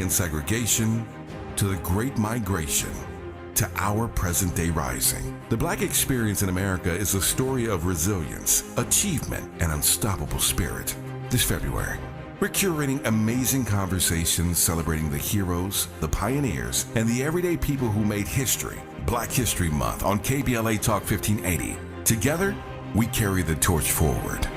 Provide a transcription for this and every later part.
slavery and segregation, to the Great Migration, to our present-day rising. The Black experience in America is a story of resilience, achievement, and unstoppable spirit. This February, we're curating amazing conversations celebrating the heroes, the pioneers, and the everyday people who made history. Black History Month on KBLA Talk 1580. Together, we carry the torch forward.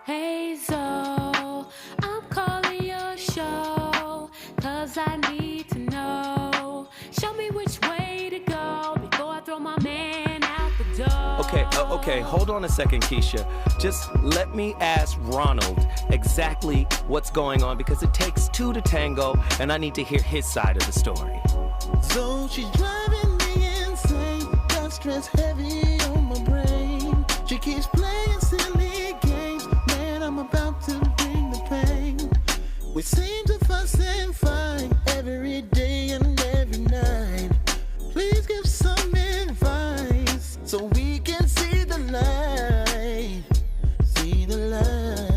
Hey Zoe, I'm calling your show, 'cause I need to know. Show me which way to go before I throw my man out the door. Okay, hold on a second, Keisha. Just let me ask Ronald exactly what's going on, because it takes two to tango, and I need to hear his side of the story. So she's driving me insane, got stress heavy on my brain. She keeps playing silly games, man, I'm about to bring the pain. We seem to fuss and fight every day and every night. Please give some advice so we can see the light, see the light.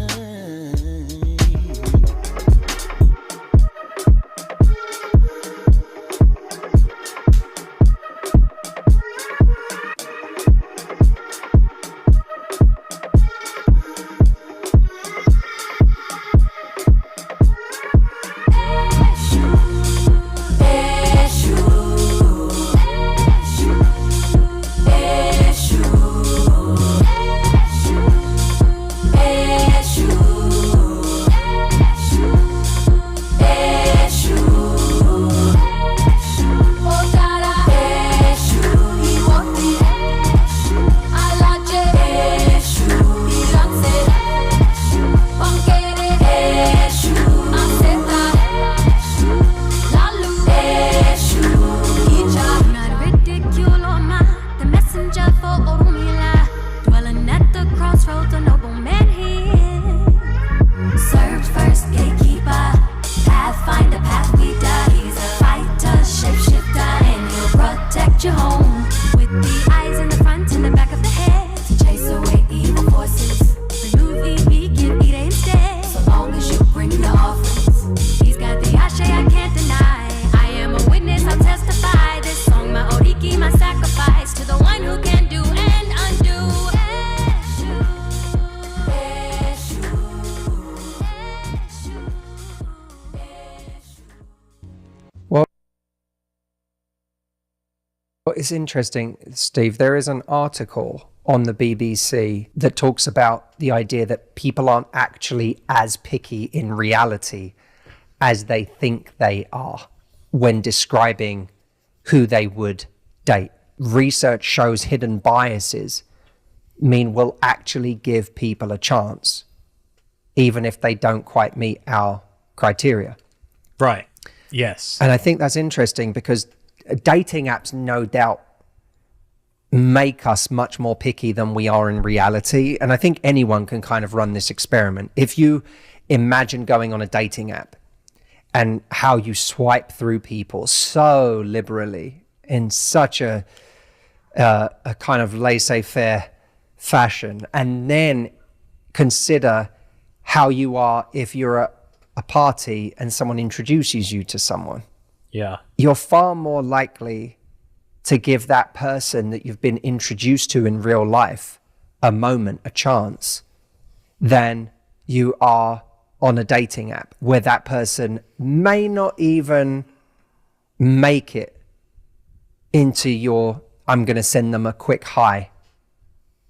It's interesting, Steve. There is an article on the BBC that talks about the idea that people aren't actually as picky in reality as they think they are when describing who they would date. Research shows hidden biases mean we'll actually give people a chance, even if they don't quite meet our criteria. Right. Yes. And I think that's interesting because dating apps no doubt make us much more picky than we are in reality. And I think anyone can kind of run this experiment. If you imagine going on a dating app and how you swipe through people so liberally in such a kind of laissez-faire fashion, and then consider how you are if you're at a party and someone introduces you to someone. Yeah. You're far more likely to give that person that you've been introduced to in real life a moment, a chance, than you are on a dating app where that person may not even make it into your, I'm going to send them a quick hi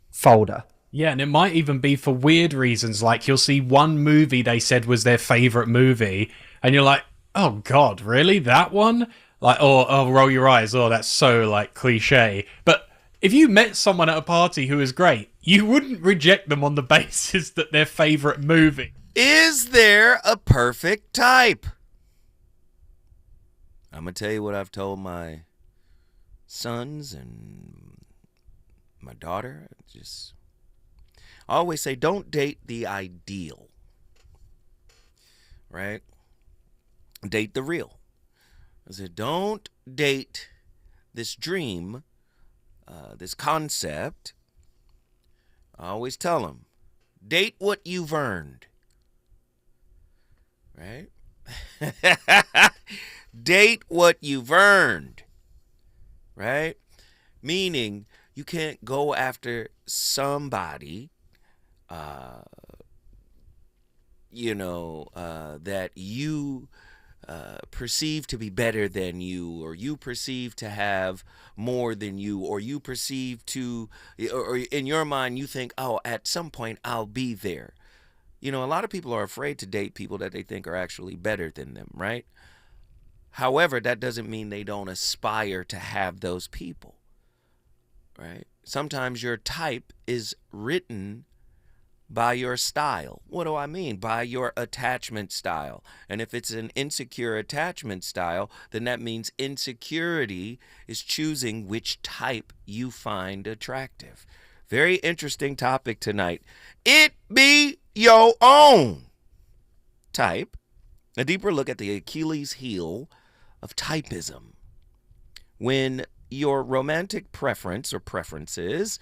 folder. Yeah, and it might even be for weird reasons. Like you'll see one movie they said was their favorite movie, and you're like, oh God, really? That one? Like, oh, roll your eyes. Oh, that's so like cliche. But if you met someone at a party who is great, you wouldn't reject them on the basis that their favorite movie. Is there a perfect type? I'm going to tell you what I've told my sons and my daughter. I always say, don't date the ideal, right? Date the real. I said, don't date this dream, this concept. I always tell them, date what you've earned. right? Date what you've earned, right? Meaning you can't go after somebody, that you perceive to be better than you, or you perceive to have more than you, or you perceive to, or in your mind you think, oh, at some point I'll be there. A lot of people are afraid to date people that they think are actually better than them, right? However, that doesn't mean they don't aspire to have those people, right? Sometimes your type is written by your style. What do I mean? By your attachment style. And if it's an insecure attachment style, then that means insecurity is choosing which type you find attractive. Very interesting topic tonight. It be your own type. A deeper look at the Achilles heel of typism. When your romantic preference or preferences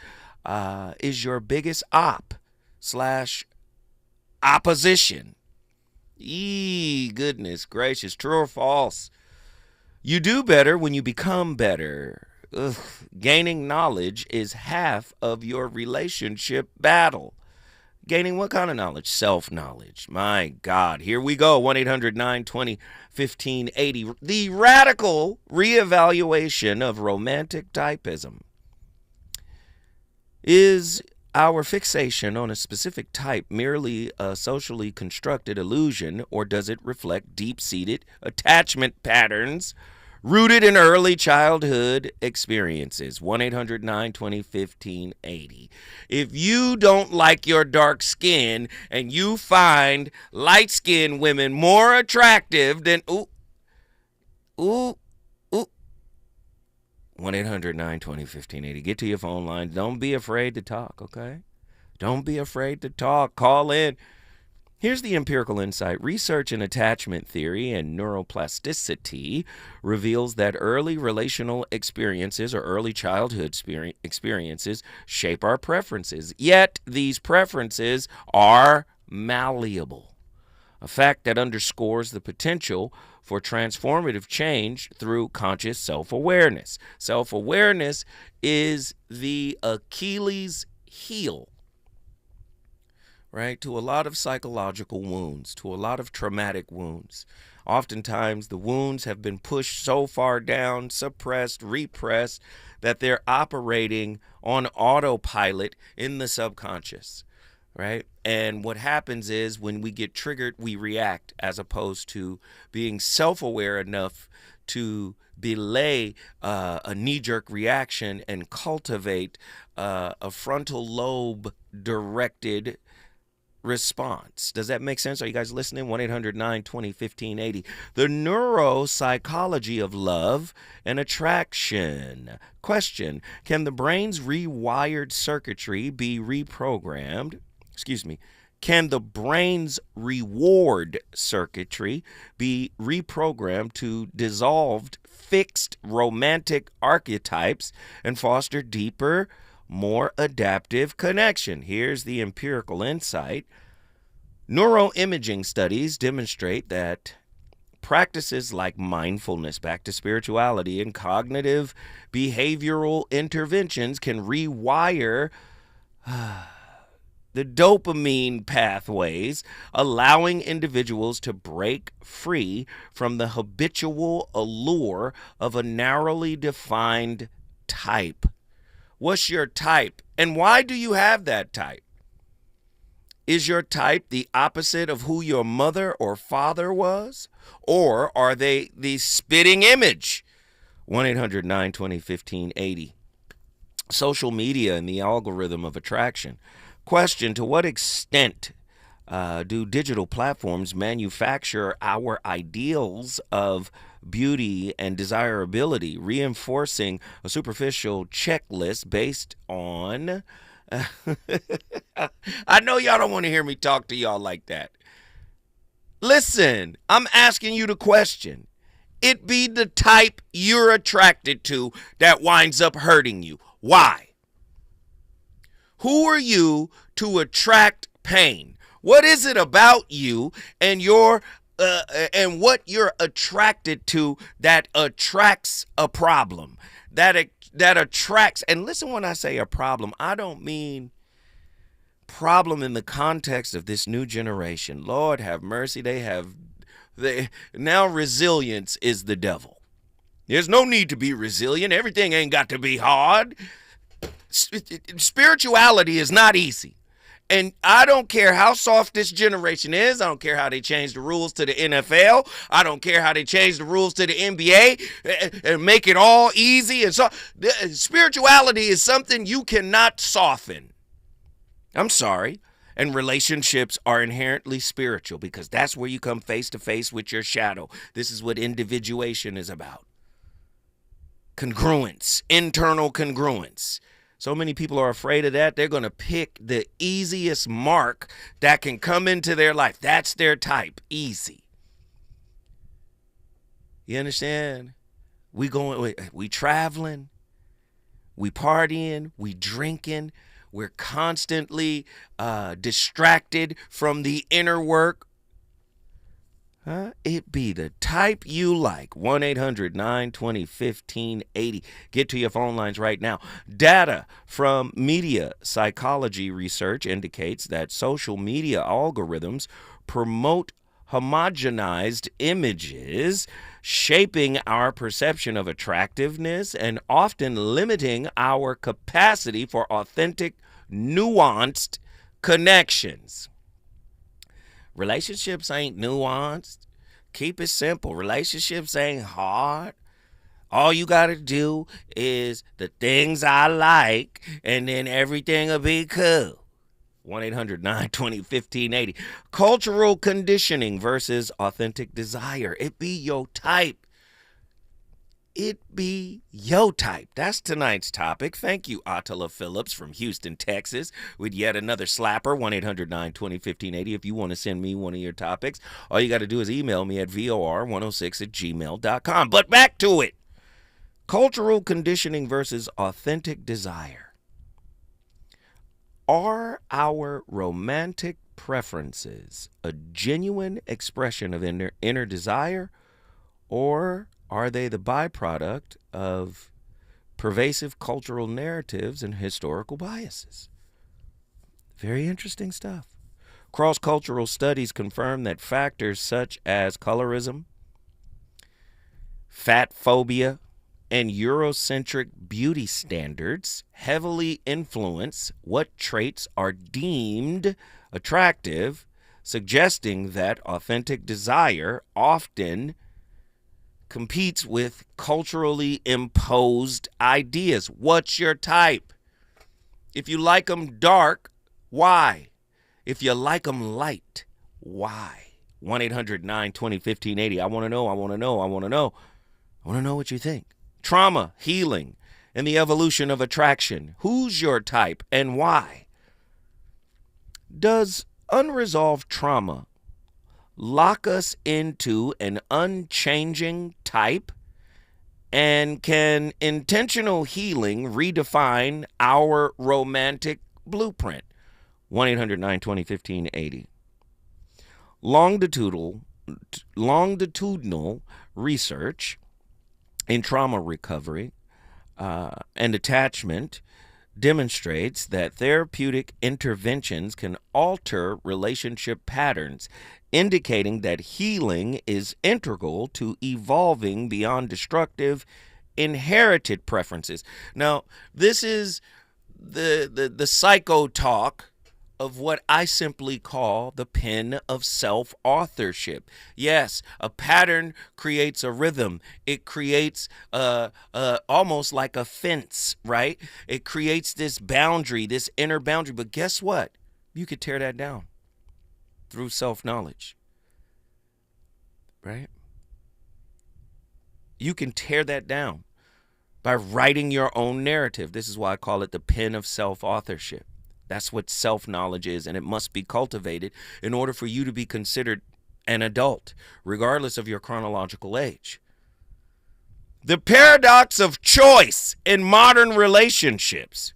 is your biggest op/opposition. Goodness gracious, true or false? You do better when you become better. Gaining knowledge is half of your relationship battle. Gaining what kind of knowledge? Self-knowledge. My God, here we go. 1-800-920-1580. The radical reevaluation of romantic typism. Is our fixation on a specific type merely a socially constructed illusion, or does it reflect deep-seated attachment patterns rooted in early childhood experiences? 1-800-920-1580. If you don't like your dark skin and you find light-skinned women more attractive than 1-800-920-1580. Get to your phone line. Don't be afraid to talk, okay? Don't be afraid to talk. Call in. Here's the empirical insight. Research in attachment theory and neuroplasticity reveals that early relational experiences or early childhood experiences shape our preferences. Yet these preferences are malleable. A fact that underscores the potential for transformative change through conscious self-awareness. Self-awareness is the Achilles heel, right, to a lot of psychological wounds, to a lot of traumatic wounds. Oftentimes, the wounds have been pushed so far down, suppressed, repressed, that they're operating on autopilot in the subconscious, right? And what happens is when we get triggered, we react, as opposed to being self-aware enough to belay a knee-jerk reaction and cultivate a frontal lobe-directed response. Does that make sense? Are you guys listening? 1-800-920-1580. The neuropsychology of love and attraction. Question: can the brain's rewired circuitry be reprogrammed? Can the brain's reward circuitry be reprogrammed to dissolved, fixed romantic archetypes and foster deeper, more adaptive connection? Here's the empirical insight. Neuroimaging studies demonstrate that practices like mindfulness, back to spirituality, and cognitive behavioral interventions can rewire the dopamine pathways, allowing individuals to break free from the habitual allure of a narrowly defined type. What's your type? And why do you have that type? Is your type the opposite of who your mother or father was? Or are they the spitting image? 1-800-920-1580. Social media and the algorithm of attraction. Question: to what extent do digital platforms manufacture our ideals of beauty and desirability, reinforcing a superficial checklist based on... I know y'all don't want to hear me talk to y'all like that. Listen, I'm asking you the question. It be the type you're attracted to that winds up hurting you. Why? Who are you to attract pain? What is it about you and your and what you're attracted to that attracts a problem, that attracts. And listen, when I say a problem, I don't mean problem in the context of this new generation. Lord have mercy. Now resilience is the devil. There's no need to be resilient. Everything ain't got to be hard. Spirituality is not easy. And I don't care how soft this generation is. I don't care how they change the rules to the NFL. I don't care how they change the rules to the NBA and make it all easy. And so spirituality is something you cannot soften. I'm sorry. And relationships are inherently spiritual because that's where you come face to face with your shadow. This is what individuation is about. Congruence, internal congruence. So many people are afraid of that. They're going to pick the easiest mark that can come into their life. That's their type. Easy. You understand? We traveling. We partying. We drinking. We're constantly distracted from the inner work. It be the type you like. 1-800-920-1580. Get to your phone lines right now. Data from media psychology research indicates that social media algorithms promote homogenized images, shaping our perception of attractiveness and often limiting our capacity for authentic, nuanced connections. Relationships ain't nuanced. Keep it simple. Relationships ain't hard. All you got to do is the things I like, and then everything will be cool. 1-800-920-1580. Cultural conditioning versus authentic desire. It be your type. It be your type. That's tonight's topic. Thank you, Attila Phillips from Houston, Texas, with yet another slapper. 1-800-920-1580. If you want to send me one of your topics, all you got to do is email me at vor106@gmail.com. But back to it. Cultural conditioning versus authentic desire. Are our romantic preferences a genuine expression of inner desire, or are they the byproduct of pervasive cultural narratives and historical biases? Very interesting stuff. Cross-cultural studies confirm that factors such as colorism, fat phobia, and Eurocentric beauty standards heavily influence what traits are deemed attractive, suggesting that authentic desire often competes with culturally imposed ideas. What's your type? If you like them dark, why? If you like them light, why? 1-800-920-1580. I want to know. I want to know what you think. Trauma, healing, and the evolution of attraction. Who's your type and why? Does unresolved trauma lock us into an unchanging type? And can intentional healing redefine our romantic blueprint? 1-800-920-1580. Longitudinal research in trauma recovery and attachment demonstrates that therapeutic interventions can alter relationship patterns, indicating that healing is integral to evolving beyond destructive inherited preferences. Now, this is the psycho talk of what I simply call the pen of self-authorship. Yes, a pattern creates a rhythm. It creates almost like a fence, right? It creates this boundary, this inner boundary. But guess what? You could tear that down through self-knowledge, right? You can tear that down by writing your own narrative. This is why I call it the pen of self-authorship. That's what self-knowledge is, and it must be cultivated in order for you to be considered an adult, regardless of your chronological age. The paradox of choice in modern relationships.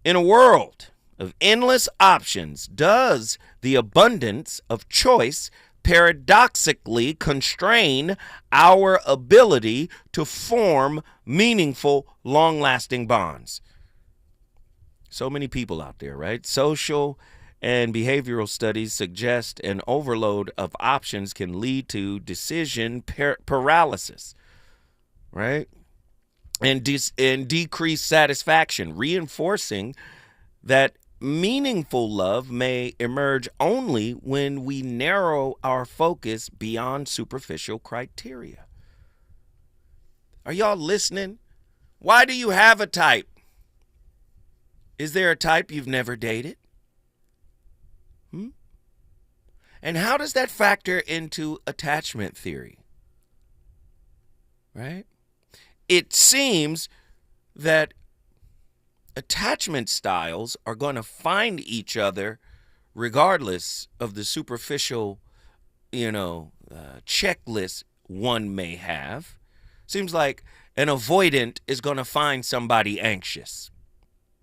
In a world of endless options, does the abundance of choice paradoxically constrain our ability to form meaningful, long-lasting bonds. So many people out there, right? Social and behavioral studies suggest an overload of options can lead to decision paralysis, right? And decreased satisfaction, reinforcing that meaningful love may emerge only when we narrow our focus beyond superficial criteria. Are y'all listening? Why do you have a type? Is there a type you've never dated? And how does that factor into attachment theory? Right? It seems that attachment styles are going to find each other regardless of the superficial, checklist one may have. Seems like an avoidant is going to find somebody anxious.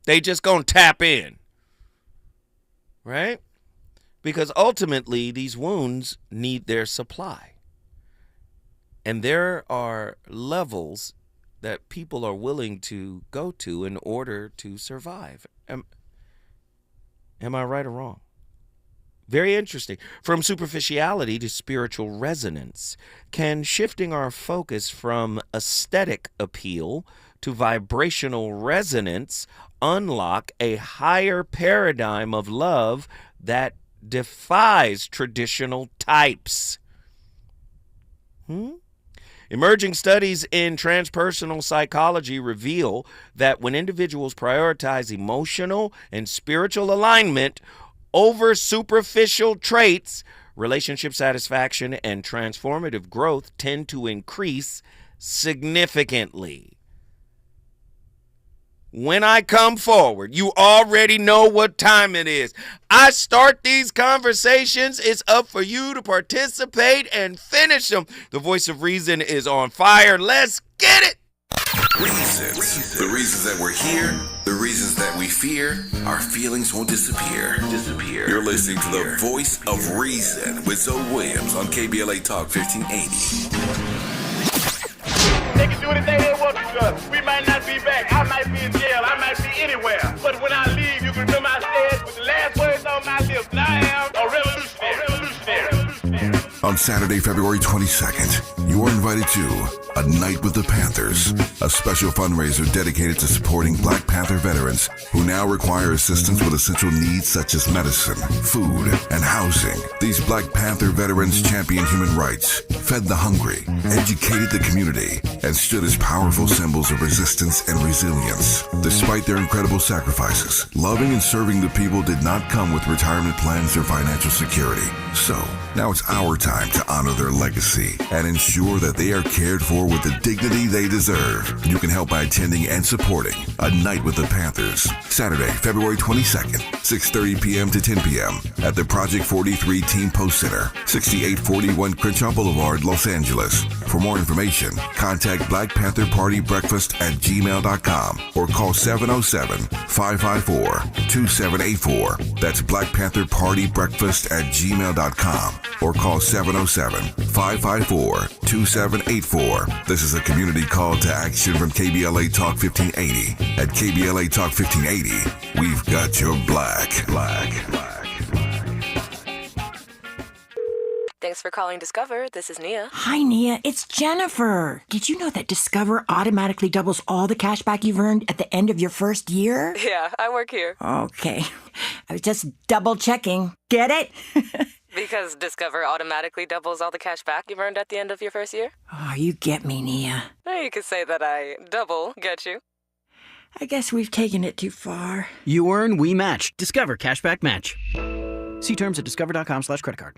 They just going to tap in, right? Because ultimately these wounds need their supply. And there are levels that people are willing to go to in order to survive. Am I right or wrong? Very interesting. From superficiality to spiritual resonance, can shifting our focus from aesthetic appeal to vibrational resonance unlock a higher paradigm of love that defies traditional types? Emerging studies in transpersonal psychology reveal that when individuals prioritize emotional and spiritual alignment over superficial traits, relationship satisfaction and transformative growth tend to increase significantly. When I come forward, you already know what time it is. I start these conversations. It's up for you to participate and finish them. The voice of reason is on fire. Let's get it. Reasons. The reasons that we're here, the reasons that we fear, our feelings won't disappear. You're listening to the voice of reason with Zoe Williams on KBLA Talk 1580. They can do anything they want to us. We might not be back. I might be in jail. I might be anywhere. But when I leave, you can remember I said with the last words on my lips, I am a revolutionary. On Saturday, February 22nd, you are invited to A Night with the Panthers, a special fundraiser dedicated to supporting Black Panther veterans who now require assistance with essential needs such as medicine, food, and housing. These Black Panther veterans championed human rights, fed the hungry, educated the community, and stood as powerful symbols of resistance and resilience. Despite their incredible sacrifices, loving and serving the people did not come with retirement plans or financial security. So, now it's our time to honor their legacy and ensure that they are cared for with the dignity they deserve. You can help by attending and supporting A Night with the Panthers, Saturday, February 22nd, 6:30 p.m. to 10 p.m. at the Project 43 Team Post Center, 6841 Crenshaw Boulevard, Los Angeles. For more information, contact Black Panther Party Breakfast at gmail.com or call 707-554-2784. That's Black Panther Party Breakfast at gmail.com or call 707-554-2784. This is a community call to action from KBLA Talk 1580. At KBLA Talk 1580, we've got your black. Thanks for calling Discover. This is Nia. Hi, Nia. It's Jennifer. Did you know that Discover automatically doubles all the cash back you've earned at the end of your first year? Yeah, I work here. Okay. I was just double checking. Get it? Because Discover automatically doubles all the cash back you've earned at the end of your first year? Oh, you get me, Nia. You could say that I double get you. I guess we've taken it too far. You earn, we match. Discover Cashback Match. See terms at discover.com/creditcard.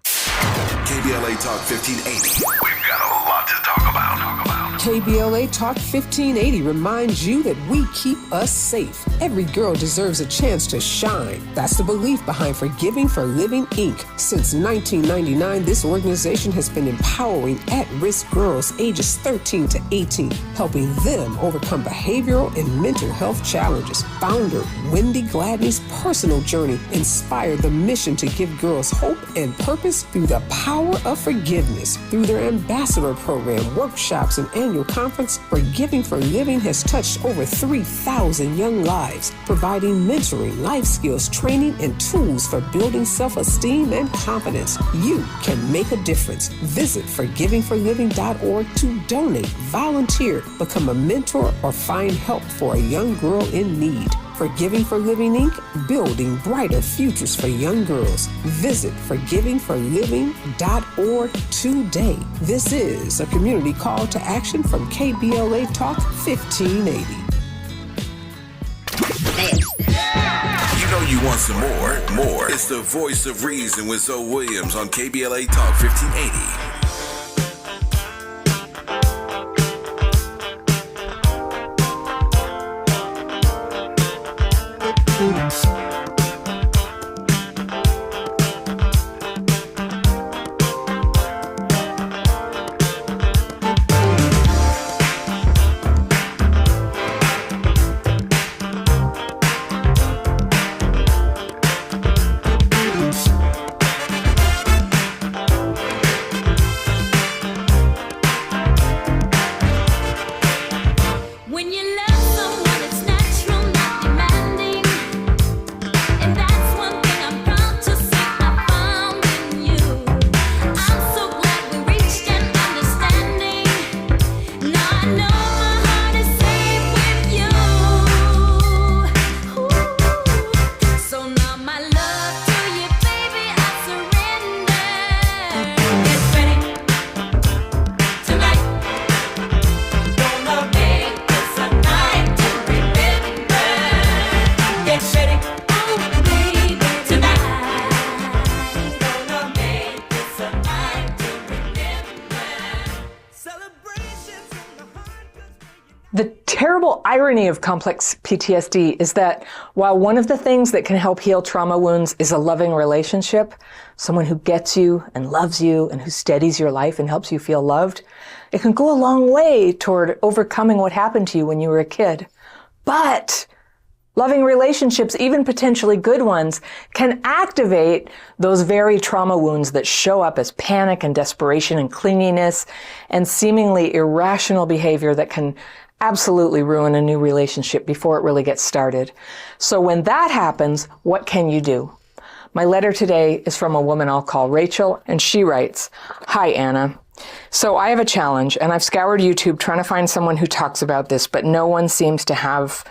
KBLA Talk 1580. We've got a lot to talk about. KBLA Talk 1580 reminds you that we keep us safe. Every girl deserves a chance to shine. That's the belief behind Forgiving for Living, Inc. Since 1999, this organization has been empowering at-risk girls ages 13 to 18, helping them overcome behavioral and mental health challenges. Founder Wendy Gladney's personal journey inspired the mission to give girls hope and purpose through the power of forgiveness. Through their ambassador program, workshops, and annual conference, Forgiving for Living has touched over 3,000 young lives, providing mentoring, life skills, training, and tools for building self-esteem and confidence. You can make a difference. Visit forgivingforliving.org to donate, volunteer, become a mentor, or find help for a young girl in need. Forgiving for Living, Inc., building brighter futures for young girls. Visit forgivingforliving.org today. This is a community call to action from KBLA Talk 1580. You know you want some more. It's the voice of reason with Zoe Williams on KBLA Talk 1580. The terrible irony of complex PTSD is that while one of the things that can help heal trauma wounds is a loving relationship, someone who gets you and loves you and who steadies your life and helps you feel loved, it can go a long way toward overcoming what happened to you when you were a kid. But loving relationships, even potentially good ones, can activate those very trauma wounds that show up as panic and desperation and clinginess and seemingly irrational behavior that can absolutely ruin a new relationship before it really gets started. So when that happens, what can you do? My letter today is from a woman I'll call Rachel, and she writes, "Hi, Anna. So I have a challenge, and I've scoured YouTube trying to find someone who talks about this, but no one seems to have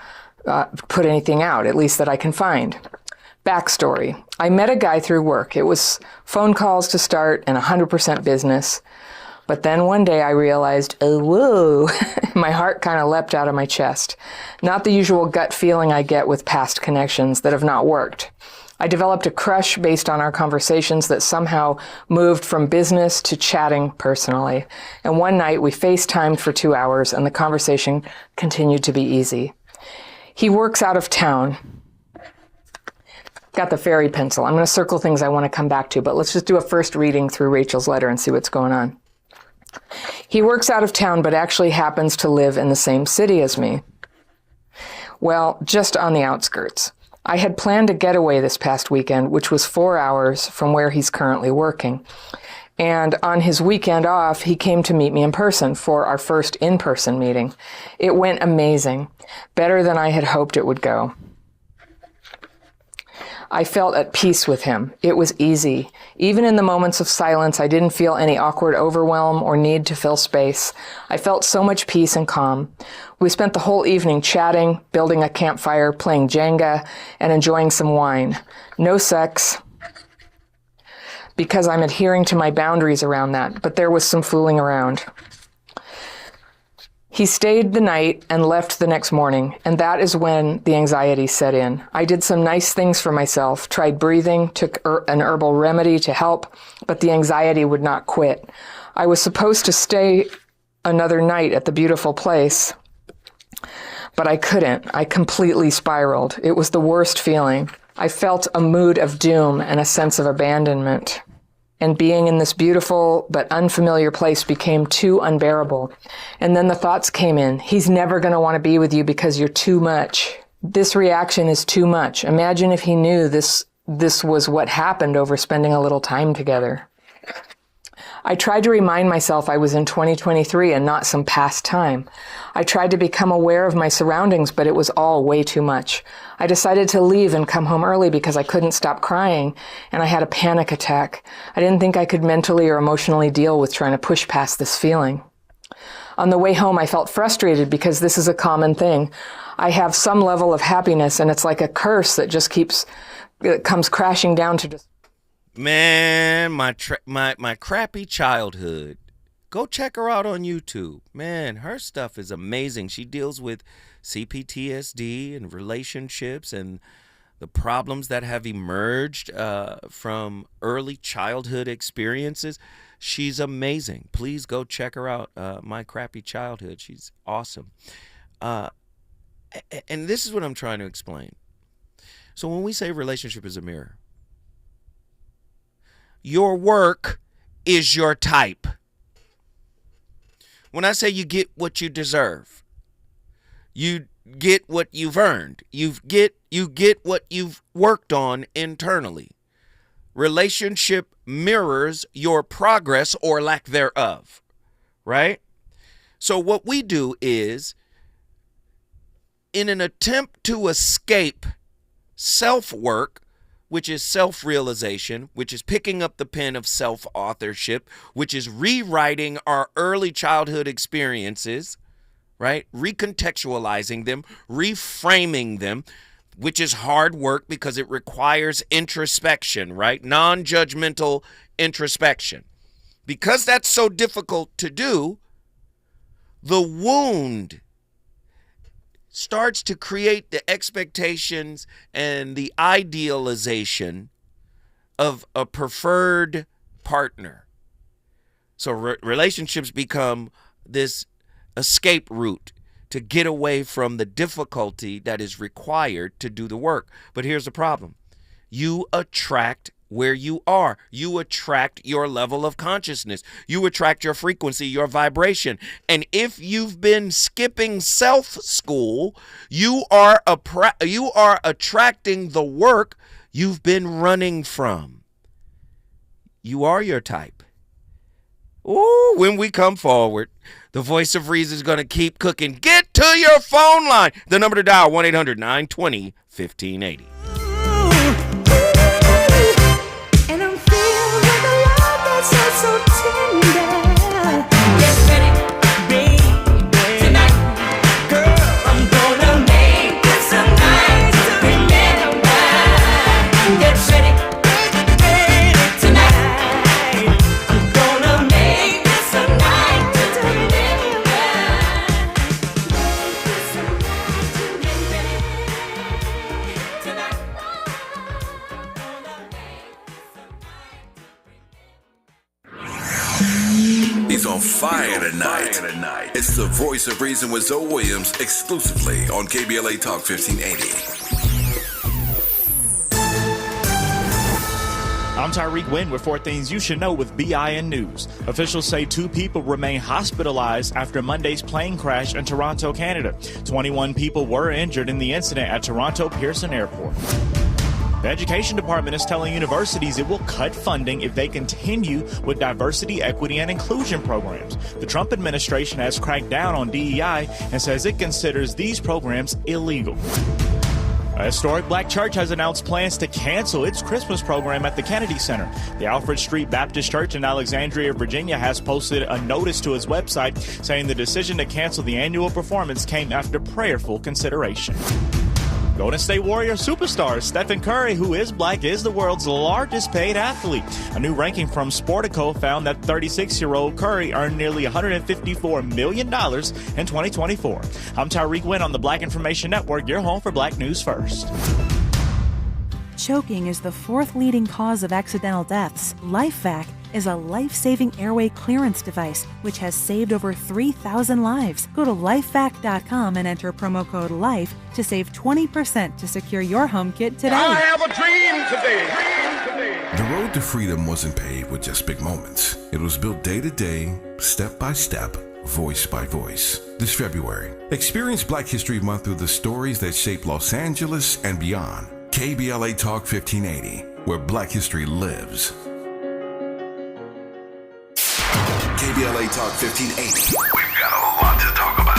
put anything out, at least that I can find. Backstory. I met a guy through work. It was phone calls to start and 100% business. But then one day I realized, oh, whoa, my heart kind of leapt out of my chest. Not the usual gut feeling I get with past connections that have not worked. I developed a crush based on our conversations that somehow moved from business to chatting personally. And one night we FaceTimed for 2 hours and the conversation continued to be easy. He works out of town. Got the fairy pencil. I'm going to circle things I want to come back to, but let's just do a first reading through Rachel's letter and see what's going on. He works out of town, but actually happens to live in the same city as me. Well, just on the outskirts. I had planned a getaway this past weekend, which was 4 hours from where he's currently working. And on his weekend off, he came to meet me in person for our first in-person meeting. It went amazing, better than I had hoped it would go. I felt at peace with him. It was easy. Even in the moments of silence, I didn't feel any awkward overwhelm or need to fill space. I felt so much peace and calm. We spent the whole evening chatting, building a campfire, playing Jenga, and enjoying some wine. No sex, because I'm adhering to my boundaries around that, but there was some fooling around. He stayed the night and left the next morning, and that is when the anxiety set in. I did some nice things for myself, tried breathing, took an herbal remedy to help, but the anxiety would not quit. I was supposed to stay another night at the beautiful place. But I couldn't. I completely spiraled. It was the worst feeling. I felt a mood of doom and a sense of abandonment. And being in this beautiful but unfamiliar place became too unbearable. And then the thoughts came in. He's never going to want to be with you because you're too much. This reaction is too much. Imagine if he knew this was what happened over spending a little time together. I tried to remind myself I was in 2023 and not some past time. I tried to become aware of my surroundings, but it was all way too much. I decided to leave and come home early because I couldn't stop crying, and I had a panic attack. I didn't think I could mentally or emotionally deal with trying to push past this feeling. On the way home, I felt frustrated because this is a common thing. I have some level of happiness, and it's like a curse that just comes crashing down to just... Man, my crappy childhood. Go check her out on YouTube. Man, her stuff is amazing. She deals with CPTSD and relationships and the problems that have emerged from early childhood experiences. She's amazing. Please go check her out. My Crappy Childhood. She's awesome. And this is what I'm trying to explain. So when we say relationship is a mirror, your work is your type. When I say you get what you deserve, you get what you've earned. You get what you've worked on internally. Relationship mirrors your progress or lack thereof, right? So what we do is, in an attempt to escape self-work, which is self-realization, which is picking up the pen of self-authorship, which is rewriting our early childhood experiences, right? Recontextualizing them, reframing them, which is hard work because it requires introspection, right? Non-judgmental introspection. Because that's so difficult to do, the wound starts to create the expectations and the idealization of a preferred partner. So relationships become this escape route to get away from the difficulty that is required to do the work. But here's the problem. You attract where you are. You attract your level of consciousness. You attract your frequency, your vibration. And if you've been skipping self-school, you are attracting the work you've been running from. You are your type. Ooh, when we come forward, the voice of reason is going to keep cooking. Get to your phone line. The number to dial, 1-800-920-1580. And I'm feeling like a love that's so tender. Get ready, baby. Tonight, girl, I'm gonna make this a night to remember. Get ready, baby. Tonight, I'm gonna make this a night to remember. Make this a night to remember. Tonight. He's on fire tonight. It's the voice of reason with Zoe Williams, exclusively on KBLA Talk 1580. I'm Tyreek Wynn with 4 things you should know with BIN News. Officials say 2 people remain hospitalized after Monday's plane crash in Toronto, Canada. 21 people were injured in the incident at Toronto Pearson Airport. The Education Department is telling universities it will cut funding if they continue with diversity, equity, and inclusion programs. The Trump administration has cracked down on DEI and says it considers these programs illegal. A historic black church has announced plans to cancel its Christmas program at the Kennedy Center. The Alfred Street Baptist Church in Alexandria, Virginia has posted a notice to its website saying the decision to cancel the annual performance came after prayerful consideration. Golden State Warrior superstar Stephen Curry, who is black, is the world's largest paid athlete. A new ranking from Sportico found that 36-year-old Curry earned nearly $154 million in 2024. I'm Tyreek Wynn on the Black Information Network, your home for Black News First. Choking is the 4th leading cause of accidental deaths. LifeVac is a life-saving airway clearance device, which has saved over 3,000 lives. Go to lifevac.com and enter promo code LIFE to save 20% to secure your home kit today. I have a dream today. The road to freedom wasn't paved with just big moments. It was built day to day, step by step, voice by voice. This February, experience Black History Month through the stories that shaped Los Angeles and beyond. KBLA Talk 1580, where Black history lives. KBLA Talk 1580. We've got a lot to talk about.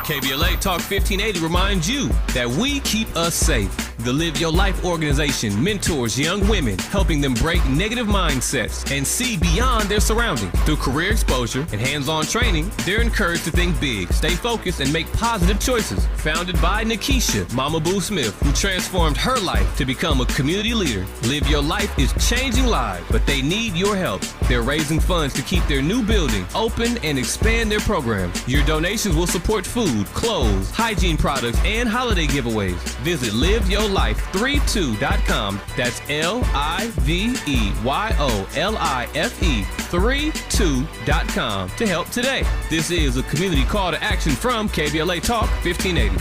KBLA Talk 1580 reminds you that we keep us safe. The Live Your Life organization mentors young women, helping them break negative mindsets and see beyond their surroundings. Through career exposure and hands-on training, they're encouraged to think big, stay focused, and make positive choices. Founded by Nikisha Mama Boo Smith, who transformed her life to become a community leader. Live Your Life is changing lives, but they need your help. They're raising funds to keep their new building open and expand their program. Your donations will support food, clothes, hygiene products, and holiday giveaways. Visit liveyourlife32.com. That's LIVEYOLIFE32.com to help today. This is a community call to action from KBLA Talk 1580.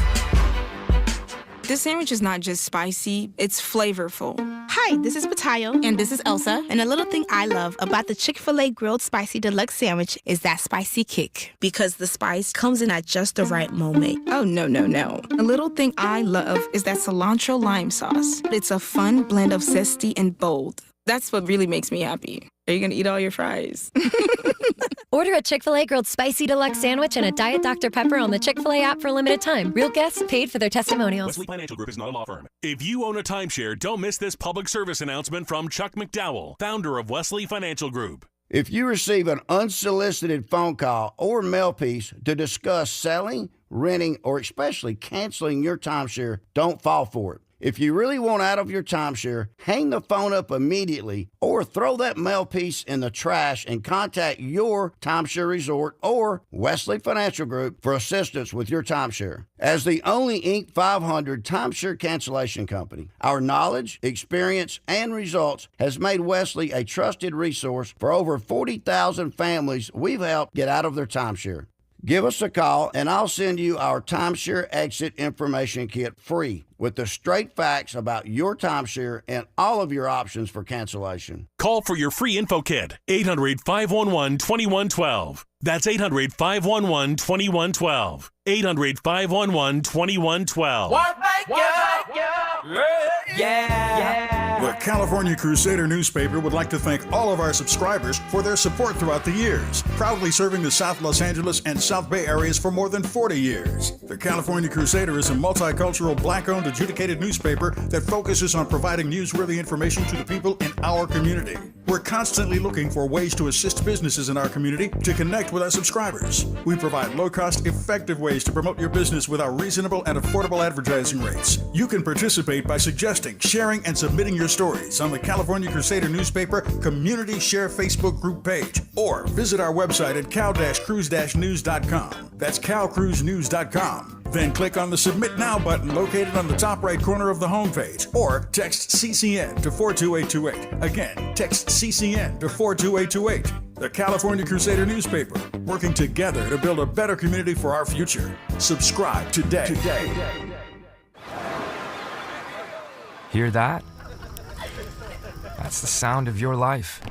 This sandwich is not just spicy, it's flavorful. Hi, this is Patayo. And this is Elsa. And a little thing I love about the Chick-fil-A Grilled Spicy Deluxe Sandwich is that spicy kick. Because the spice comes in at just the right moment. Oh, no. A little thing I love is that cilantro lime sauce. It's a fun blend of zesty and bold. That's what really makes me happy. Are you gonna eat all your fries? Order a Chick-fil-A Grilled Spicy Deluxe Sandwich and a Diet Dr. Pepper on the Chick-fil-A app for a limited time. Real guests paid for their testimonials. Wesley Financial Group is not a law firm. If you own a timeshare, don't miss this public service announcement from Chuck McDowell, founder of Wesley Financial Group. If you receive an unsolicited phone call or mail piece to discuss selling, renting, or especially canceling your timeshare, don't fall for it. If you really want out of your timeshare, hang the phone up immediately or throw that mail piece in the trash and contact your timeshare resort or Wesley Financial Group for assistance with your timeshare. As the only Inc. 500 timeshare cancellation company, our knowledge, experience, and results has made Wesley a trusted resource for over 40,000 families we've helped get out of their timeshare. Give us a call, and I'll send you our timeshare exit information kit free with the straight facts about your timeshare and all of your options for cancellation. Call for your free info kit, 800-511-2112. That's 800-511-2112. 800-511-2112. What make you? Yeah. The California Crusader newspaper would like to thank all of our subscribers for their support throughout the years, proudly serving the South Los Angeles and South Bay areas for more than 40 years. The California Crusader is a multicultural, Black-owned, adjudicated newspaper that focuses on providing newsworthy information to the people in our community. We're constantly looking for ways to assist businesses in our community to connect with our subscribers. We provide low-cost, effective ways to promote your business with our reasonable and affordable advertising rates. You can participate by suggesting, sharing, and submitting your stories on the California Crusader newspaper Community Share Facebook group page, or visit our website at cal-cruise-news.com. That's calcruisenews.com. Then click on the Submit Now button located on the top right corner of the homepage, or text CCN to 42828. Again, text CCN to 42828. The California Crusader newspaper, working together to build a better community for our future. Subscribe today. Hear that? That's the sound of your life.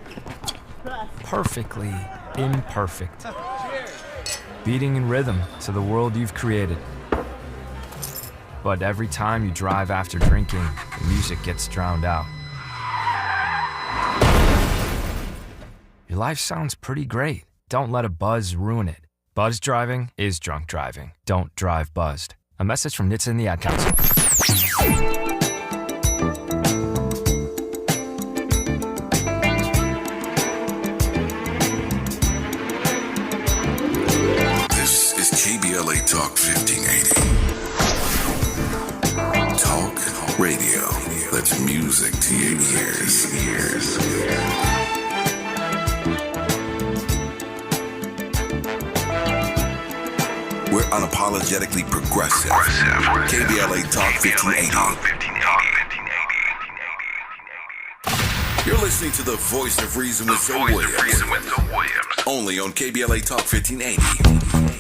Perfectly imperfect. Beating in rhythm to the world you've created. But every time you drive after drinking, the music gets drowned out. Your life sounds pretty great. Don't let a buzz ruin it. Buzz driving is drunk driving. Don't drive buzzed. A message from NHTSA and the Ad Council. KBLA Talk 1580. Talk radio. That's music to your ears. We're unapologetically progressive. KBLA Talk 1580. You're listening to the Voice of Reason with Zoe Williams. Only on KBLA Talk 1580.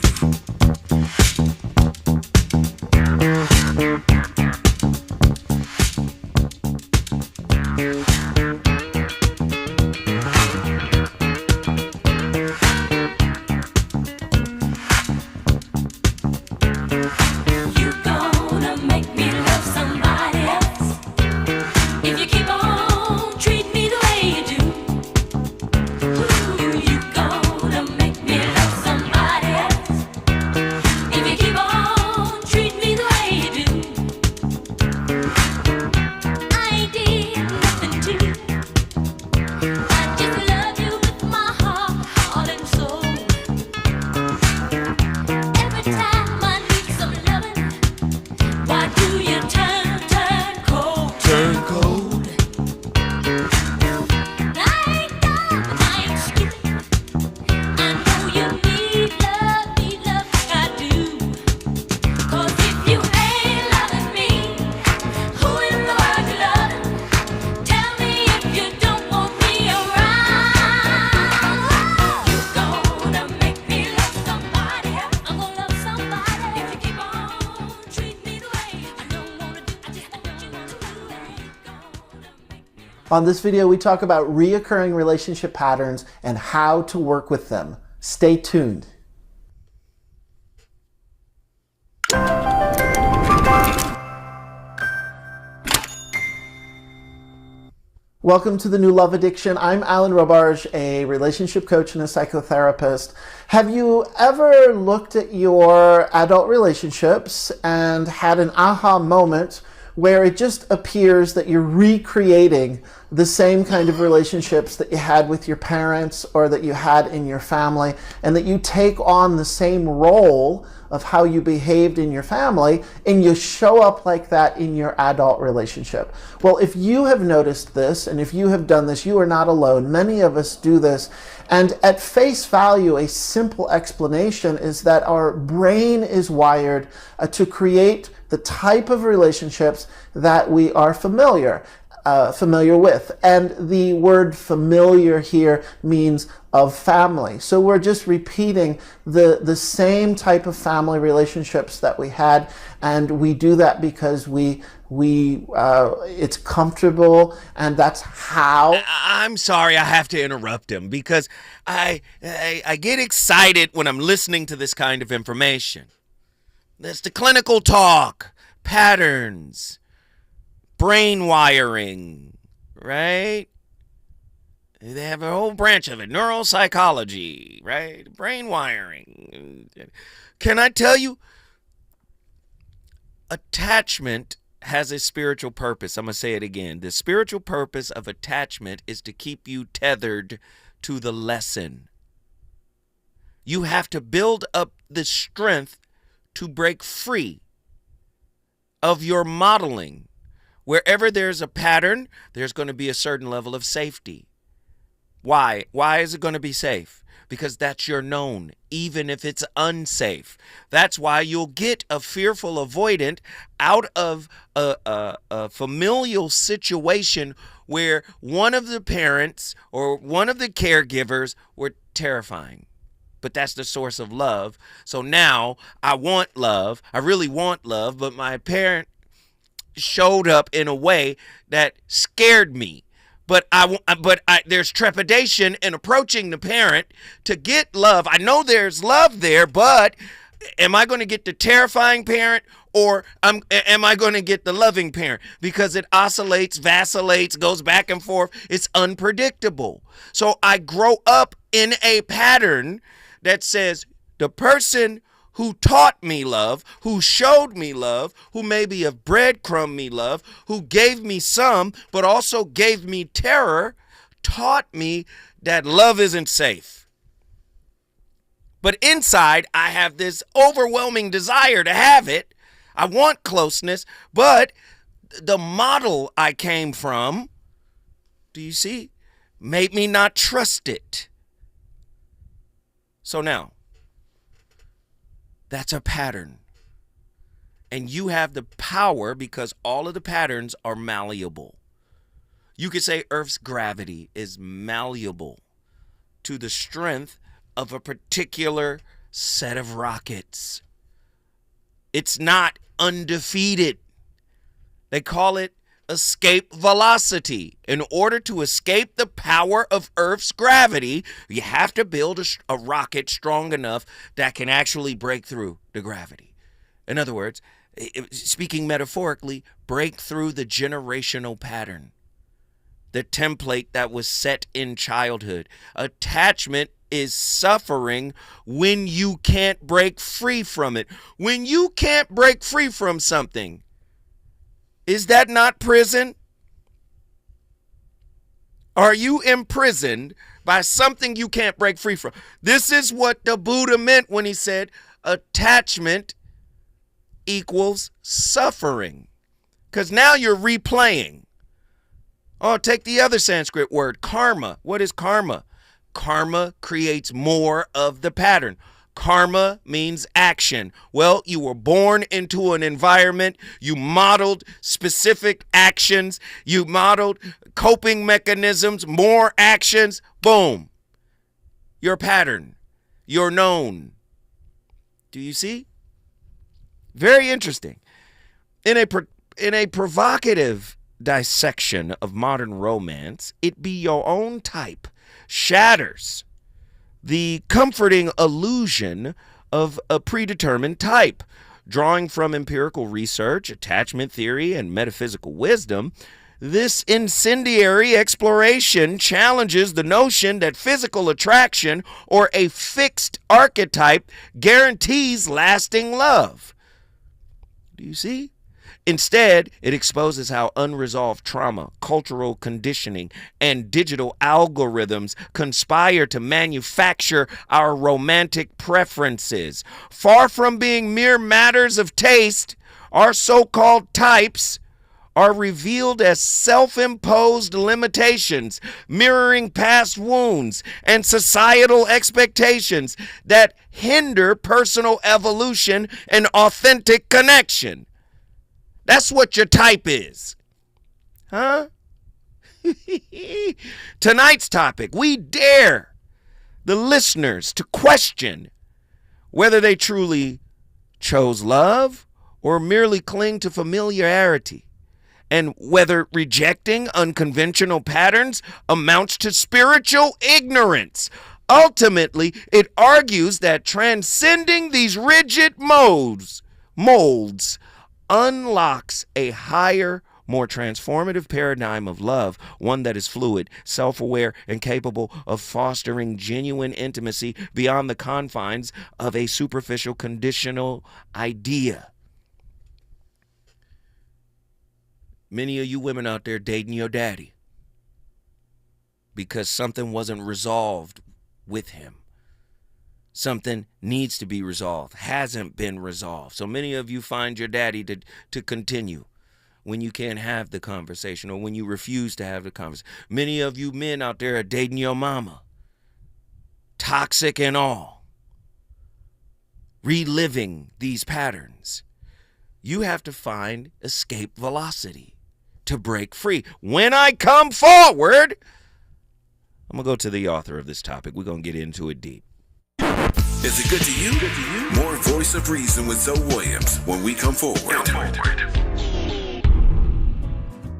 On this video, we talk about reoccurring relationship patterns and how to work with them. Stay tuned. Welcome to the New Love Addiction. I'm Alan Robarge, a relationship coach and a psychotherapist. Have you ever looked at your adult relationships and had an aha moment where it just appears that you're recreating the same kind of relationships that you had with your parents or that you had in your family, and that you take on the same role of how you behaved in your family and you show up like that in your adult relationship? Well, if you have noticed this and if you have done this, you are not alone. Many of us do this. And at face value, a simple explanation is that our brain is wired to create the type of relationships that we are familiar with. And the word familiar here means of family. So we're just repeating the same type of family relationships that we had, and we do that because it's comfortable, and that's how. I'm sorry, I have to interrupt him because I get excited when I'm listening to this kind of information. That's the clinical talk, patterns, brain wiring, right? They have a whole branch of it, neuropsychology, right? Brain wiring. Can I tell you, attachment has a spiritual purpose. I'm going to say it again. The spiritual purpose of attachment is to keep you tethered to the lesson. You have to build up the strength to break free of your modeling. Wherever there's a pattern, there's going to be a certain level of safety. Why? Why is it going to be safe? Because that's your known, even if it's unsafe. That's why you'll get a fearful avoidant out of a familial situation where one of the parents or one of the caregivers were terrifying. But that's the source of love. So now I want love. I really want love, but my parent showed up in a way that scared me. But there's trepidation in approaching the parent to get love. I know there's love there, but am I going to get the terrifying parent, or am I going to get the loving parent? Because it oscillates, vacillates, goes back and forth. It's unpredictable. So I grow up in a pattern that says the person who taught me love, who showed me love, who maybe have breadcrumbed me love, who gave me some, but also gave me terror, taught me that love isn't safe. But inside, I have this overwhelming desire to have it. I want closeness, but the model I came from, do you see, made me not trust it. So now, that's a pattern. And you have the power, because all of the patterns are malleable. You could say Earth's gravity is malleable to the strength of a particular set of rockets. It's not undefeated. They call it escape velocity. In order to escape the power of Earth's gravity, you have to build a rocket strong enough that can actually break through the gravity. In other words, speaking metaphorically, break through the generational pattern, the template that was set in childhood. Attachment is suffering when you can't break free from it. When you can't break free from something, is that not prison? Are you imprisoned by something you can't break free from? This is what the Buddha meant when he said attachment equals suffering. Because now you're replaying. Oh, take the other Sanskrit word, karma. What is karma? Karma creates more of the pattern. Karma means action. Well, you were born into an environment. You modeled specific actions. You modeled coping mechanisms, more actions. Boom. Your pattern. You're known. Do you see? Very interesting. In a provocative dissection of modern romance, it be your own type shatters the comforting illusion of a predetermined type. Drawing from empirical research, attachment theory, and metaphysical wisdom, this incendiary exploration challenges the notion that physical attraction or a fixed archetype guarantees lasting love. Do you see? Instead, it exposes how unresolved trauma, cultural conditioning, and digital algorithms conspire to manufacture our romantic preferences. Far from being mere matters of taste, our so-called types are revealed as self-imposed limitations, mirroring past wounds and societal expectations that hinder personal evolution and authentic connection. That's what your type is. Huh? Tonight's topic, we dare the listeners to question whether they truly chose love or merely cling to familiarity, and whether rejecting unconventional patterns amounts to spiritual ignorance. Ultimately, it argues that transcending these rigid molds unlocks a higher, more transformative paradigm of love, one that is fluid, self-aware, and capable of fostering genuine intimacy beyond the confines of a superficial, conditional idea. Many of you women out there dating your daddy because something wasn't resolved with him. Something needs to be resolved, hasn't been resolved. So many of you find your daddy to continue when you can't have the conversation or when you refuse to have the conversation. Many of you men out there are dating your mama, toxic and all, reliving these patterns. You have to find escape velocity to break free. When I come forward, I'm going to go to the author of this topic. We're going to get into it deep. Is it good to you? More Voice of Reason with Zoe Williams when we come forward.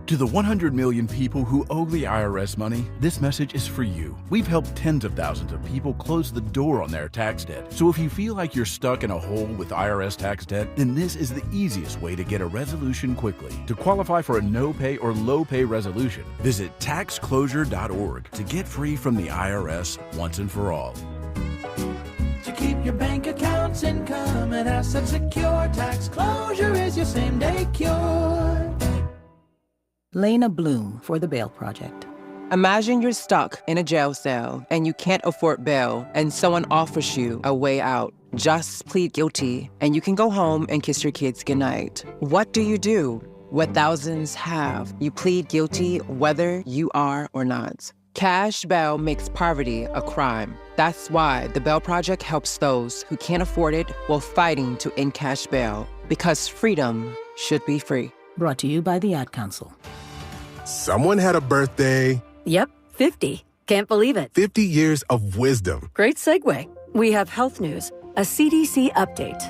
To the 100 million people who owe the IRS money, this message is for you. We've helped tens of thousands of people close the door on their tax debt. So if you feel like you're stuck in a hole with IRS tax debt, then this is the easiest way to get a resolution quickly. To qualify for a no-pay or low-pay resolution, visit taxclosure.org to get free from the IRS once and for all. To keep your bank accounts, income, and assets secure, tax closure is your same-day cure. Lena Bloom for the Bail Project. Imagine you're stuck in a jail cell and you can't afford bail and someone offers you a way out. Just plead guilty and you can go home and kiss your kids goodnight. What do you do? What thousands have. You plead guilty whether you are or not. Cash bail makes poverty a crime. That's why the Bail Project helps those who can't afford it while fighting to end cash bail. Because freedom should be free. Brought to you by the Ad Council. Someone had a birthday. Yep, 50. Can't believe it. 50 years of wisdom. Great segue. We have health news, a CDC update.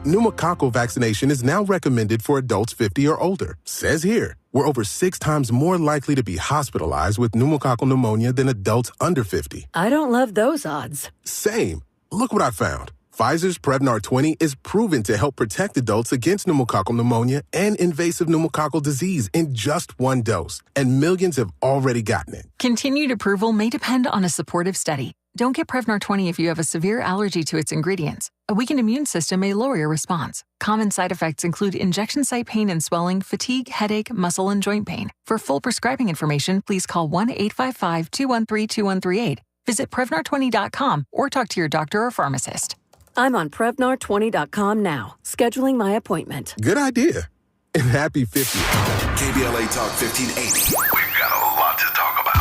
Pneumococcal vaccination is now recommended for adults 50 or older. Says here, we're over 6 times more likely to be hospitalized with pneumococcal pneumonia than adults under 50. I don't love those odds. Same. Look what I found. Pfizer's Prevnar 20 is proven to help protect adults against pneumococcal pneumonia and invasive pneumococcal disease in just 1 dose, and millions have already gotten it. Continued approval may depend on a supportive study. Don't get Prevnar 20 if you have a severe allergy to its ingredients. A weakened immune system may lower your response. Common side effects include injection site pain and swelling, fatigue, headache, muscle, and joint pain. For full prescribing information, please call 1-855-213-2138. Visit Prevnar20.com or talk to your doctor or pharmacist. I'm on Prevnar20.com now, scheduling my appointment. Good idea. And happy 50th. KBLA Talk 1580. We've got a lot to talk about.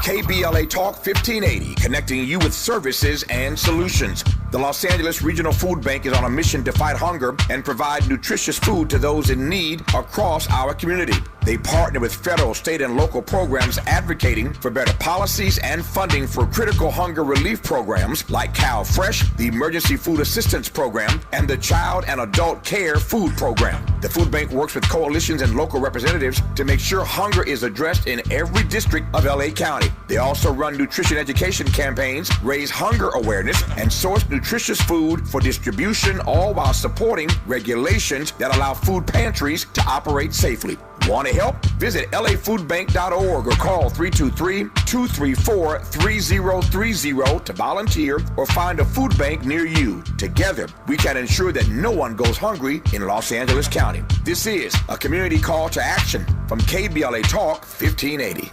KBLA Talk 1580, connecting you with services and solutions. The Los Angeles Regional Food Bank is on a mission to fight hunger and provide nutritious food to those in need across our community. They partner with federal, state, and local programs advocating for better policies and funding for critical hunger relief programs like Cal Fresh, the Emergency Food Assistance Program, and the Child and Adult Care Food Program. The food bank works with coalitions and local representatives to make sure hunger is addressed in every district of LA County. They also run nutrition education campaigns, raise hunger awareness, and source nutritious food for distribution, all while supporting regulations that allow food pantries to operate safely. Want to help? Visit lafoodbank.org or call 323-234-3030 to volunteer or find a food bank near you. Together, we can ensure that no one goes hungry in Los Angeles County. This is a community call to action from KBLA Talk 1580.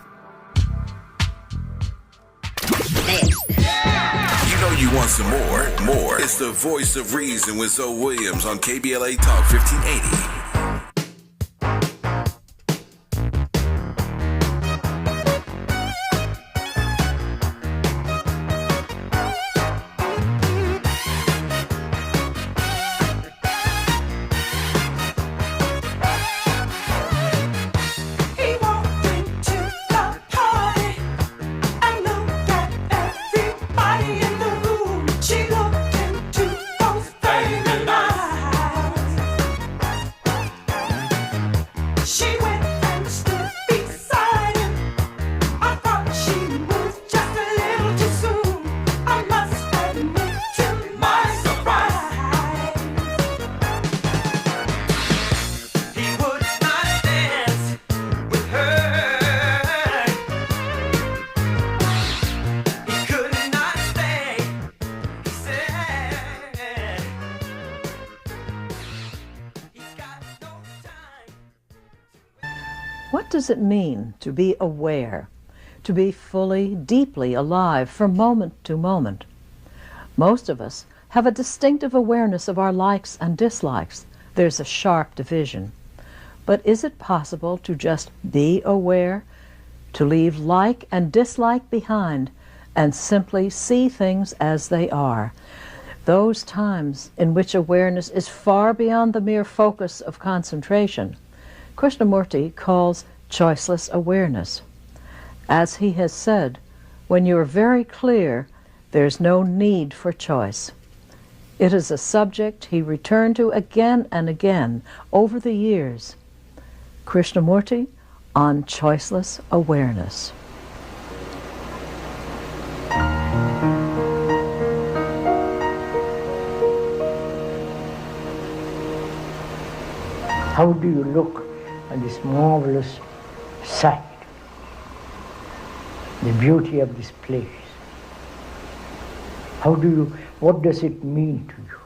You know you want some more. It's the voice of reason with Zoe Williams on KBLA Talk 1580. What does it mean to be aware, to be fully, deeply alive from moment to moment? Most of us have a distinctive awareness of our likes and dislikes. There's a sharp division. But is it possible to just be aware, to leave like and dislike behind, and simply see things as they are? Those times in which awareness is far beyond the mere focus of concentration, Krishnamurti calls choiceless awareness. As he has said, when you're very clear, there's no need for choice. It is a subject he returned to again and again over the years. Krishnamurti on choiceless awareness. How do you look at this marvelous sight, the beauty of this place? What does it mean to you?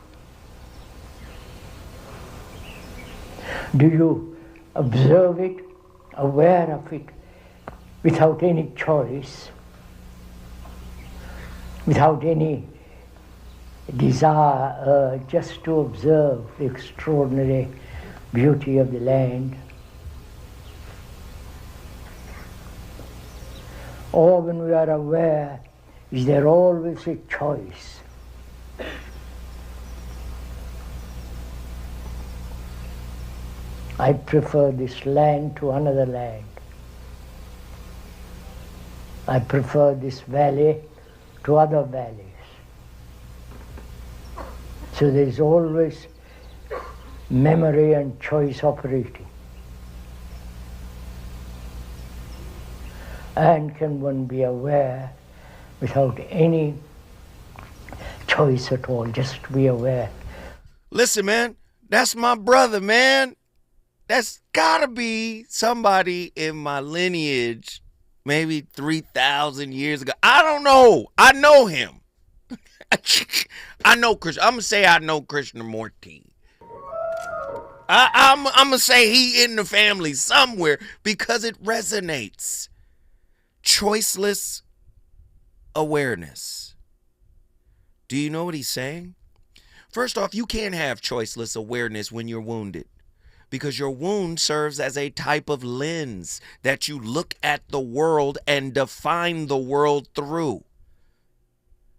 Do you observe it, aware of it, without any choice, without any desire, just to observe the extraordinary beauty of the land? Or when we are aware, is there always a choice? I prefer this land to another land. I prefer this valley to other valleys. So there's always memory and choice operating. And can one be aware without any choice at all, just be aware? Listen, man, that's my brother, man. That's gotta be somebody in my lineage, maybe 3,000 years ago. I don't know. I know him. I know Christian. I'm gonna say I know Krishnamurti. I'm gonna say he in the family somewhere because it resonates. Choiceless awareness. Do you know what he's saying? First off, you can't have choiceless awareness when you're wounded, because your wound serves as a type of lens that you look at the world and define the world through.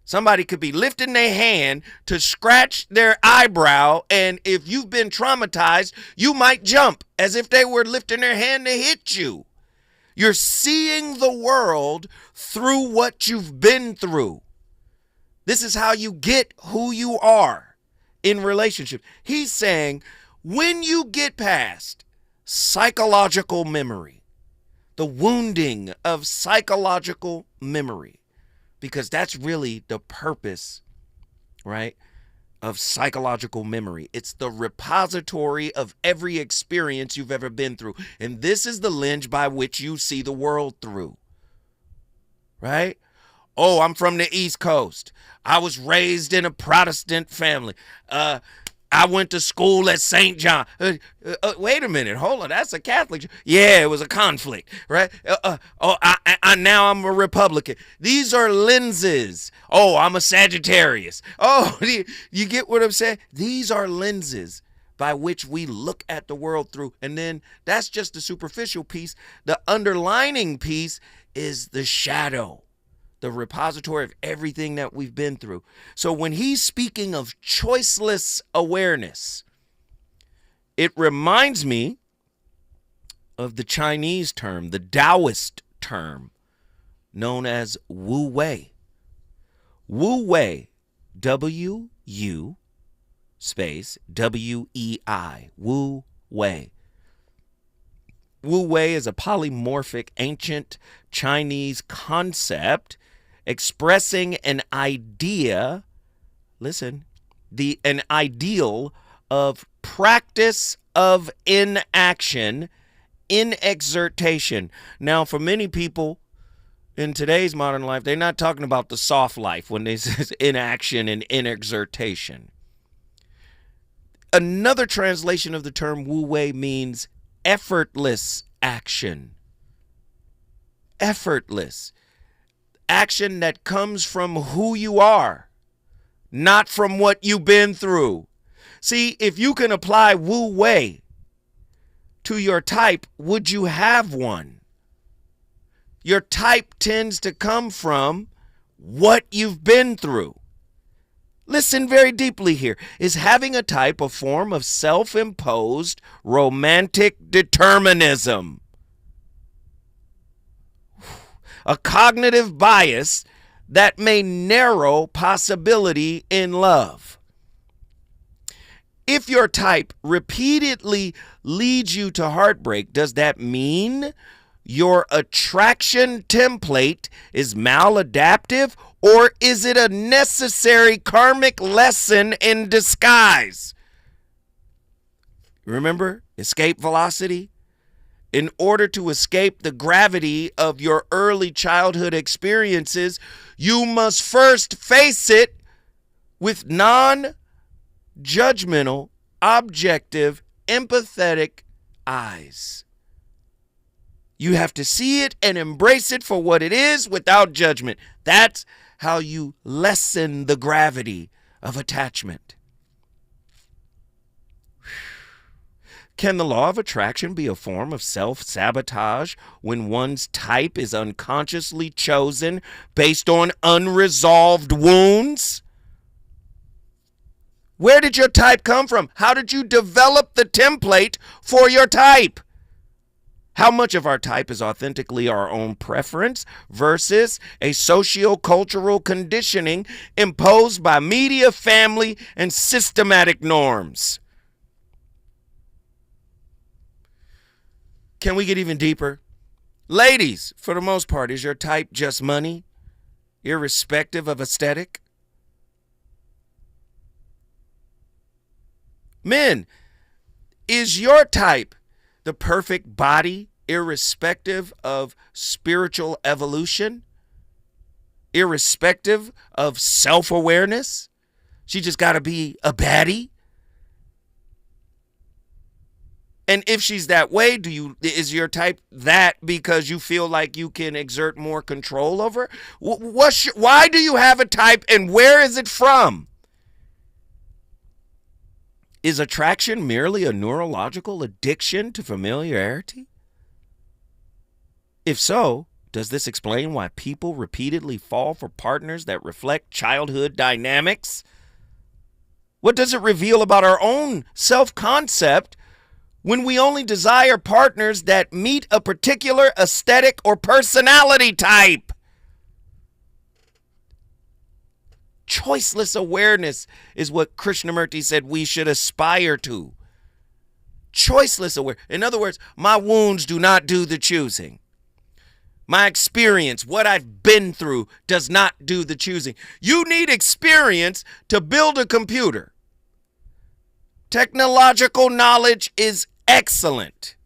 Somebody could be lifting their hand to scratch their eyebrow, and if you've been traumatized, you might jump as if they were lifting their hand to hit you. You're seeing the world through what you've been through. This is how you get who you are in relationships. He's saying when you get past psychological memory, the wounding of psychological memory, because that's really the purpose, right, of psychological memory. It's the repository of every experience you've ever been through. And this is the lens by which you see the world through, right? Oh, I'm from the East Coast. I was raised in a Protestant family. I went to school at St. John. Wait a minute. Hold on. That's a Catholic. Yeah, it was a conflict, right? Now I'm a Republican. These are lenses. Oh, I'm a Sagittarius. Oh, you get what I'm saying? These are lenses by which we look at the world through. And then that's just the superficial piece. The underlining piece is the shadow, the repository of everything that we've been through. So when he's speaking of choiceless awareness, it reminds me of the Chinese term, the Taoist term, known as Wu Wei. Wu Wei, W-U space W-E-I, Wu Wei. Wu Wei is a polymorphic ancient Chinese concept expressing an idea, listen, an ideal of practice of inaction, inexertation. Now, for many people in today's modern life, they're not talking about the soft life when they say inaction and inexertation. Another translation of the term Wu Wei means effortless action. Effortless. Action that comes from who you are, not from what you've been through. See, if you can apply Wu Wei to your type, would you have one? Your type tends to come from what you've been through. Listen very deeply here. Is having a type a form of self-imposed romantic determinism? A cognitive bias that may narrow possibility in love. If your type repeatedly leads you to heartbreak, does that mean your attraction template is maladaptive, or is it a necessary karmic lesson in disguise? Remember, escape velocity? In order to escape the gravity of your early childhood experiences, you must first face it with non-judgmental, objective, empathetic eyes. You have to see it and embrace it for what it is without judgment. That's how you lessen the gravity of attachment. Can the law of attraction be a form of self-sabotage when one's type is unconsciously chosen based on unresolved wounds? Where did your type come from? How did you develop the template for your type? How much of our type is authentically our own preference versus a socio-cultural conditioning imposed by media, family, and systematic norms? Can we get even deeper? Ladies, for the most part, is your type just money, irrespective of aesthetic? Men, is your type the perfect body, irrespective of spiritual evolution, irrespective of self-awareness? She just got to be a baddie? And if she's that way, is your type that because you feel like you can exert more control over? Why do you have a type, and where is it from? Is attraction merely a neurological addiction to familiarity? If so, does this explain why people repeatedly fall for partners that reflect childhood dynamics? What does it reveal about our own self-concept when we only desire partners that meet a particular aesthetic or personality type? Choiceless awareness is what Krishnamurti said we should aspire to. Choiceless awareness. In other words, my wounds do not do the choosing. My experience, what I've been through, does not do the choosing. You need experience to build a computer. Technological knowledge is excellent,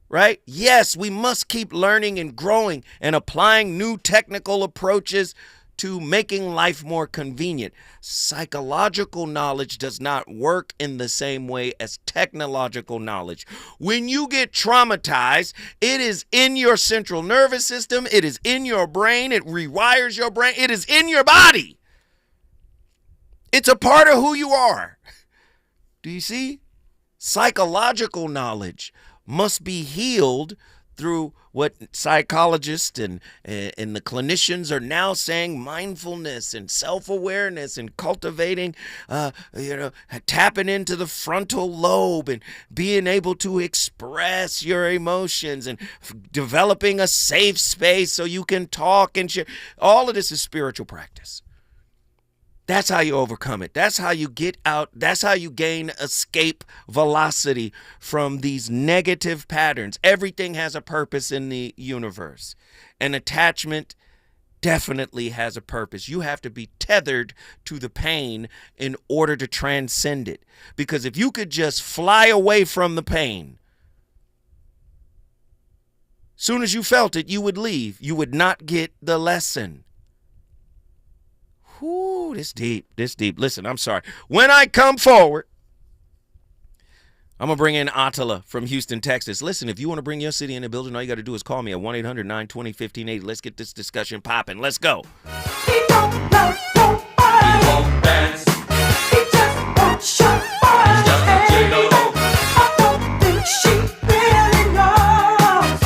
right? Yes, we must keep learning and growing and applying new technical approaches to making life more convenient. Psychological knowledge does not work in the same way as technological knowledge. When you get traumatized, it is in your central nervous system, it is in your brain, it rewires your brain, it is in your body. It's a part of who you are. Do you see? Psychological knowledge must be healed through what psychologists and the clinicians are now saying, mindfulness and self-awareness and cultivating, tapping into the frontal lobe and being able to express your emotions and developing a safe space so you can talk and share. All of this is spiritual practice. That's how you overcome it. That's how you get out. That's how you gain escape velocity from these negative patterns. Everything has a purpose in the universe. And attachment definitely has a purpose. You have to be tethered to the pain in order to transcend it. Because if you could just fly away from the pain, soon as you felt it, you would leave. You would not get the lesson. Ooh, this deep. Listen, I'm sorry. When I come forward, I'm going to bring in Attila from Houston, Texas. Listen, if you want to bring your city in the building, all you got to do is call me at 1-800-920-1580. Let's get this discussion popping. Let's go. He won't love nobody. He won't dance. He just won't show fire. He's just a gigolo. I don't think she really knows.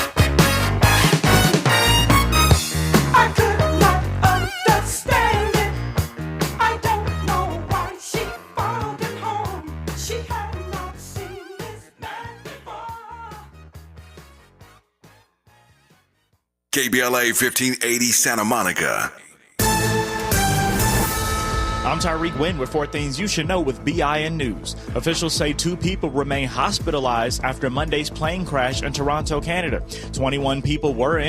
I could not understand it. I don't know why she followed him home. She had not seen this man before. KBLA 1580 Santa Monica. I'm Tyreek Wynn with 4 things you should know with BIN News. Officials say 2 people remain hospitalized after Monday's plane crash in Toronto, Canada. 21 people were injured.